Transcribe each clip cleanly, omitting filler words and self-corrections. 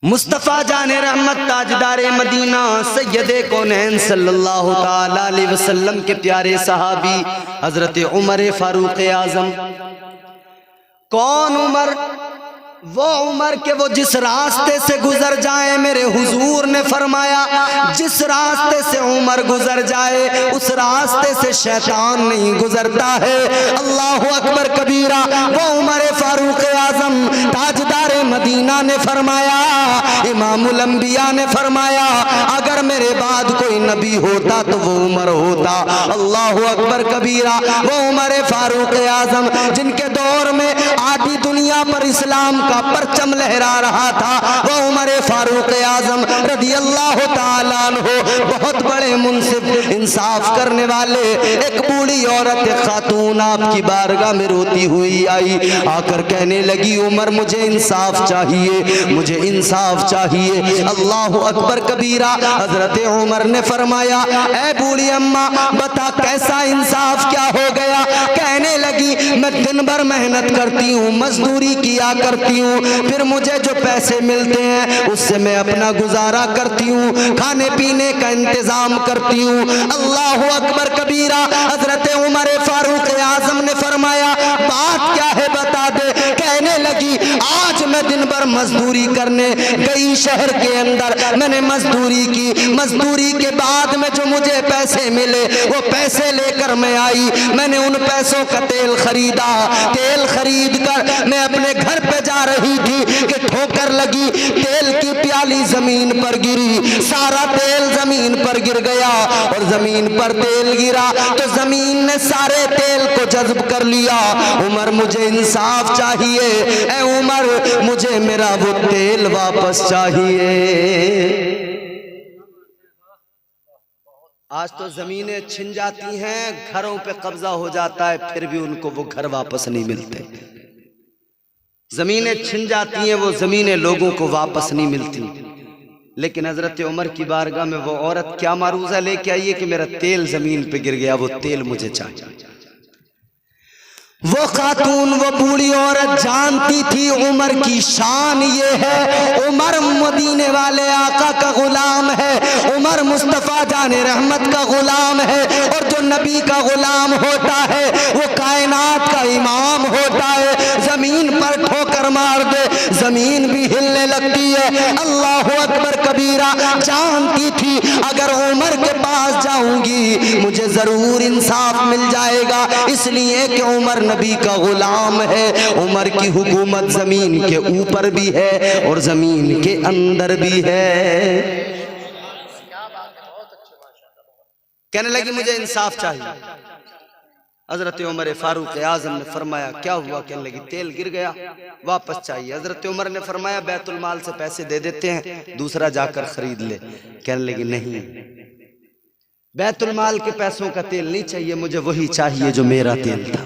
मुस्तफ़ा जाने रहमत ताजदारे मदीना सैयदे कौनैन सल्लल्लाहु ताला अलैहि वसल्लम के प्यारे सहाबी हजरत उमर फारूक आज़म। कौन उमर? वो उमर के वो जिस रास्ते से गुजर जाए, मेरे हुजूर ने फरमाया जिस रास्ते से उमर गुजर जाए उस रास्ते से शैतान नहीं गुजरता है। अल्लाहु अकबर कबीरा। वो उमर फारूक आज़म ताजदार मदीना ने फरमाया, इमामुल अंबिया ने फरमाया, अगर मेरे बाद कोई नबी होता तो वो उमर होता। अल्लाहु अकबर कबीरा। वो उमर फारूक आज़म जिनके दौर में आधी दुनिया पर इस्लाम का परचम लहरा रहा था, वो उमर फारूक आज़म रज़ी अल्लाह ताला अन्हु बहुत बड़े मुनसिफ इंसाफ करने वाले। एक बूढ़ी औरत खातून आपकी बारगाह में रोती हुई आई, आकर कहने लगी उमर मुझे इंसाफ चाहिए, मुझे इंसाफ चाहिए। अल्लाह अकबर कबीरा। हजरत उमर ने फरमाया ऐ बूढ़ी अम्मा बता कैसा इंसाफ क्या हो गया? कहने लगी मैं दिन भर मेहनत करती हूँ, मजदूरी किया करती हूँ, फिर मुझे जो पैसे मिलते हैं उससे मैं अपना गुजारा करती हूँ, खाने पीने का इंतजाम करती हूँ। अल्लाह अकबर कबीरा। हजरत उमर फारूक आज़म ने फरमाया बात क्या है बता दे। कहने लगी आज मैं दिन भर मजदूरी करने गई शहर के अंदर, मैंने मजदूरी की, मजदूरी के बाद में जो मुझे पैसे मिले वो पैसे लेकर मैं आई, मैंने उन पैसों का तेल खरीदा, तेल खरीद कर मैं अपने घर पे जा रही थी कि ठोकर लगी, तेल की प्याली जमीन पर गिरी, सारा तेल जमीन पर गिर गया और जमीन पर तेल गिरा तो जमीन ने सारे तेल को जज्ब कर लिया। उमर मुझे इंसाफ चाहिए, ऐ उमर मुझे मेरा वो तेल वापस चाहिए। आज तो जमीनें छिन जाती हैं, घरों पे कब्जा हो जाता है, फिर भी उनको वो घर वापस नहीं मिलते। जमीनें छिन जाती हैं, वो जमीनें लोगों को वापस नहीं मिलती। लेकिन हजरत उमर की बारगाह में वो औरत क्या मारूजा लेके आई है कि मेरा तेल जमीन पे गिर गया, वो तेल मुझे चाहिए। वो खातून, वो बूढ़ी औरत जानती थी उमर की शान ये है, उमर मदीने वाले आका का गुलाम है, उमर मुस्तफ़ा जाने रहमत का गुलाम है, और जो नबी का गुलाम होता है वो कायनात का इमाम होता है। जमीन पर ठोकर मार दे जमीन भी हिलने लगती है। अल्लाह अकबर कबीरा। जानती थी अगर उमर के पास जाऊंगी मुझे जरूर इंसाफ मिल जाएगा, इसलिए कि उमर नबी का गुलाम है। उमर की हुकूमत जमीन के ऊपर भी है और जमीन के अंदर भी है। कहने लगी मुझे इंसाफ चाहिए। हजरत उमर फारूक आज़म ने फरमाया क्या हुआ? कहने लगी तेल गिर गया, वापस चाहिए। हजरत उमर ने फरमाया बैतुल माल से पैसे दे देते हैं, दूसरा जाकर खरीद ले। कहने लगी नहीं, बैतुल माल के पैसों का तेल नहीं चाहिए, मुझे वही चाहिए जो मेरा तेल था,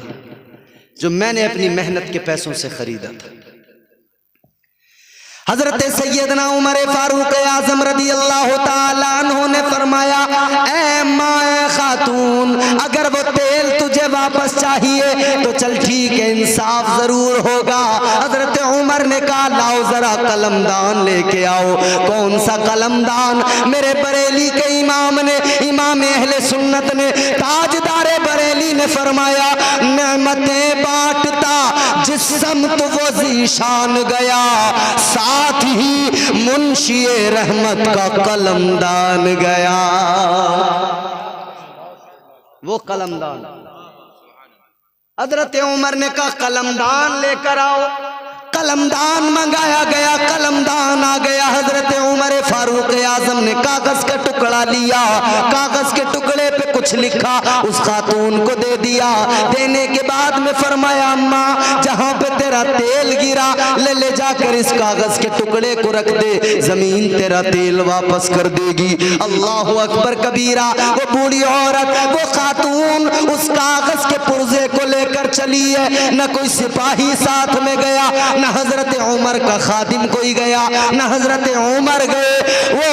जो मैंने अपनी मेहनत के पैसों से खरीदा था। हजरत सैयदना उमर फारूक आज़म रज़ी अल्लाह ताला अन्हु ने फरमाया ऐ माए खातून अगर वो तेल तुझे वापस चाहिए तो चल ठीक है, इंसाफ जरूर होगा। हजरत उमर ने कहा लाओ जरा कलमदान लेके आओ। कौन सा कलमदान? मेरे बरेली के इमाम ने, इमाम अहले सुन्नत ने, ताजदारे बरेली ने फरमाया नेमतें बांटता जिस समत वो ज़ीशान गया, साथ ही मुंशिए रहमत का कलमदान गया। वो कलमदान हजरत उमर ने कहा कलमदान लेकर आओ। कलमदान मंगाया गया, कलमदान आ गया। हजरत उमर फारूक आज़म ने कागज का टुकड़ा लिया, कागज के टुकड़े पे कुछ लिखा, उस खातून को दे दिया। देने के बाद में फरमाया अम्मा जहां पे तेरा तेल गिरा ले जाकर इस कागज के टुकड़े को रख दे, जमीन तेरा तेल वापस कर देगी। अल्लाह अकबर कबीरा। वो बूढ़ी औरत, वो खातून उस कागज के पुर्जे को लेकर चली है। न कोई सिपाही साथ में गया, न हजरत उमर का खादिम कोई गया, न हजरत उमर गए। वो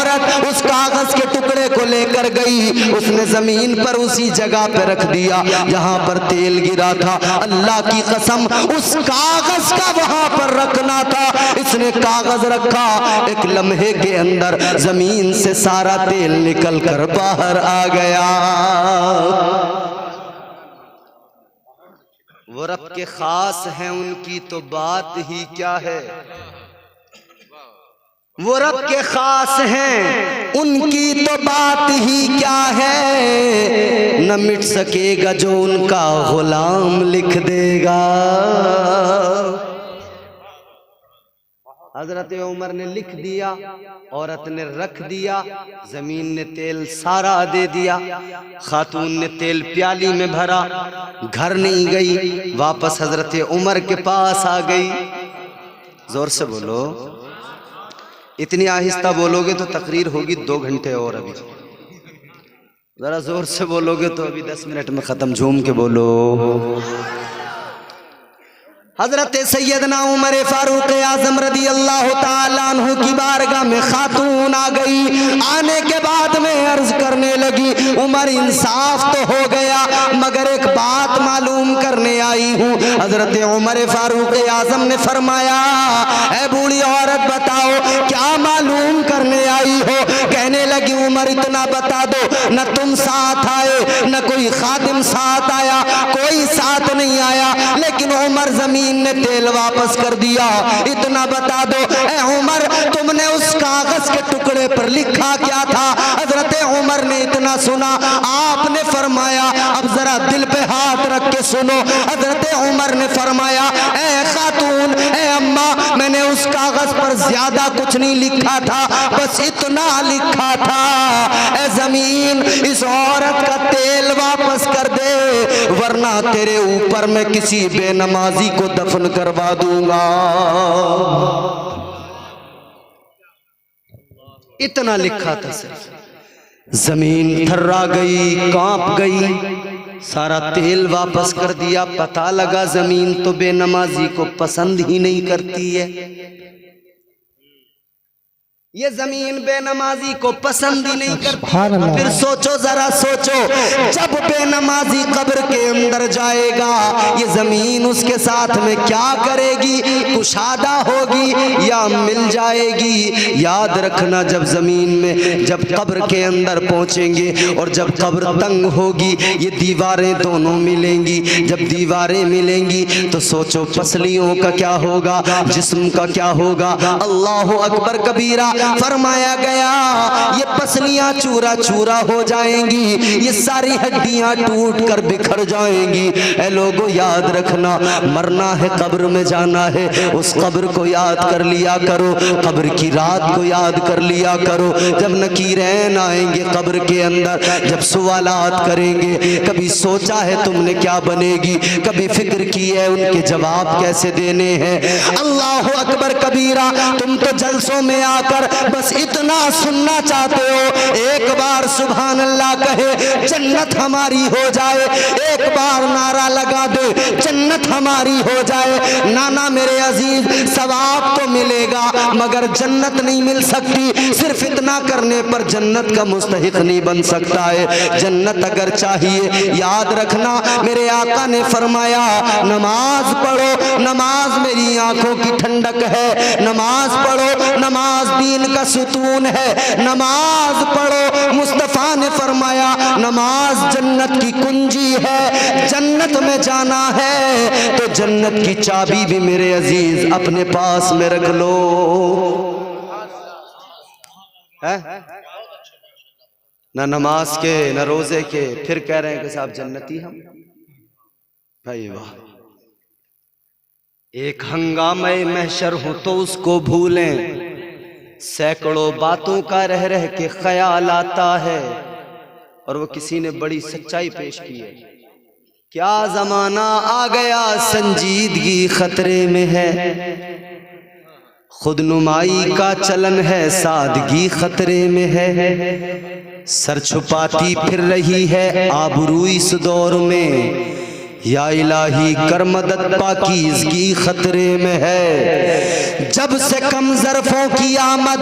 औरत उस कागज के टुकड़े को लेकर गई, उसने जमीन पर उसी जगह पे रख दिया जहां पर तेल गिरा था। अल्लाह की कसम उस कागज का वहां पर रखना था, इसने कागज रखा, एक लम्हे के अंदर जमीन से सारा तेल निकल कर बाहर आ गया। वो रब के खास हैं, उनकी तो बात ही क्या है। वो रब के खास हैं, उनकी तो बात ही क्या है। न मिट सकेगा जो उनका गुलाम लिख देगा। हजरत उमर ने लिख दिया, औरत ने रख दिया, जमीन ने तेल सारा दे दिया। खातून ने तेल प्याली में भरा, घर नहीं गई, वापस हजरत उमर के पास आ गई। जोर से बोलो, इतनी आहिस्ता बोलोगे तो तकरीर होगी 2 घंटे और, अभी जरा जोर से बोलोगे तो अभी 10 मिनट में खत्म। झूम के बोलो। हजरत सैयदना उमर फारूक आजम रदी अल्लाह ताला अन्हु की बारगाह में खातून आ गई। आने के बाद में अर्ज करने लगी, उमर इंसाफ तो हो गया मगर एक बात मालूम करने आई हूँ। हजरत उमर फारूक आजम ने फरमाया, ऐ बूढ़ी औरत बताओ क्या मालूम करने आई हो। कहने लगी, उमर इतना बता दो, न तुम साथ आए न कोई खादिम साथ आया, कोई साथ नहीं आया, लेकिन उमर जमीन ने तेल वापस कर दिया। इतना बता दो ए उमर, तुमने उस कागज के टुकड़े पर लिखा क्या था। हजरत उमर ने इतना सुना, आपने फरमाया, अब जरा दिल पे हाथ रख के सुनो। हजरत उमर ने फरमाया, ए खातून, ए अम्मा, मैंने उस कागज पर ज्यादा कुछ नहीं लिखा था, बस इतना लिखा था, ए जमीन इस औरत का तेल वापस कर दे, वरना तेरे ऊपर मैं किसी बेनमाजी को दफन करवा दूंगा। इतना लिखा था सिर्फ। जमीन थर्रा गई, कांप गई, सारा तेल वापस कर दिया। पता लगा जमीन तो बेनमाजी को पसंद ही नहीं करती है। ये जमीन बेनमाजी को पसंद ही नहीं करती। फिर सोचो, जरा सोचो, जब बेनमाजी कब्र के अंदर जाएगा, ये जमीन उसके साथ में क्या करेगी? कुशादा होगी या मिल जाएगी? याद रखना, जब जमीन में, जब कब्र के अंदर पहुंचेंगे और जब कब्र तंग होगी, ये दीवारें दोनों मिलेंगी। जब दीवारें मिलेंगी तो सोचो पसलियों का क्या होगा, जिस्म का क्या होगा। अल्लाह अकबर कबीरा। फरमाया गया ये पसलियां चूरा चूरा हो जाएंगी, ये सारी हड्डियां टूट कर बिखर जाएंगी। ऐ लोगों याद रखना, मरना है, कब्र में जाना है, उस कब्र को याद कर लिया करो, कब्र की रात को याद कर लिया करो। जब नकीरैन आएंगे कब्र के अंदर, जब सवालात करेंगे, कभी सोचा है तुमने क्या बनेगी, कभी फिक्र की है उनके जवाब कैसे देने हैं। अल्लाह अकबर कबीरा। तुम तो जलसों में आकर बस इतना सुनना चाहते हो, एक बार सुभान अल्लाह कहे जन्नत हमारी हो जाए, एक बार नारा लगा दे जन्नत हमारी हो जाए। नाना मेरे अजीज, सवाब तो मिलेगा मगर जन्नत नहीं मिल सकती। सिर्फ इतना करने पर जन्नत का मुस्तहिक नहीं बन सकता है। जन्नत अगर चाहिए, याद रखना मेरे आका ने फरमाया, नमाज पढ़ो, नमाज मेरी आंखों की ठंडक है, नमाज पढ़ो, नमाज दीन का सुतून है, नमाज पढ़ो। मुस्तफा ने फरमाया नमाज जन्नत की कुंजी है। जन्नत में जाना है तो जन्नत की चाबी भी मेरे अजीज अपने पास में रख लो। है ना नमाज के न रोजे के, फिर कह रहे हैं कि साहब जन्नती हम। भाई वाह, एक हंगामे महशर हो तो उसको भूलें, सैकड़ों बातों का रह रह के ख्याल आता है। और वो किसी ने बड़ी सच्चाई पेश की है, क्या जमाना आ गया संजीदगी खतरे में है, खुदनुमाई का चलन है सादगी खतरे में है, सर छुपाती फिर रही है आबरू इस दौर में, या इलाही कर मदद पाकीज़गी खतरे में है। जब से कम ज़र्फ़ों की आमद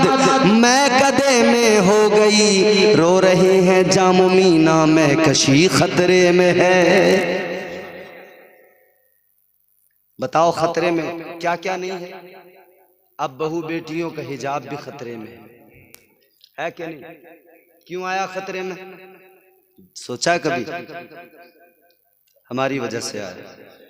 मैं कदे में हो गई, रो रहे हैं जामो मीना में कशी खतरे में है। बताओ खतरे में क्या क्या नहीं है। अब बहू बेटियों का हिजाब भी खतरे में है क्या नहीं? क्यों आया खतरे में? सोचा कभी? हमारी वजह से आया।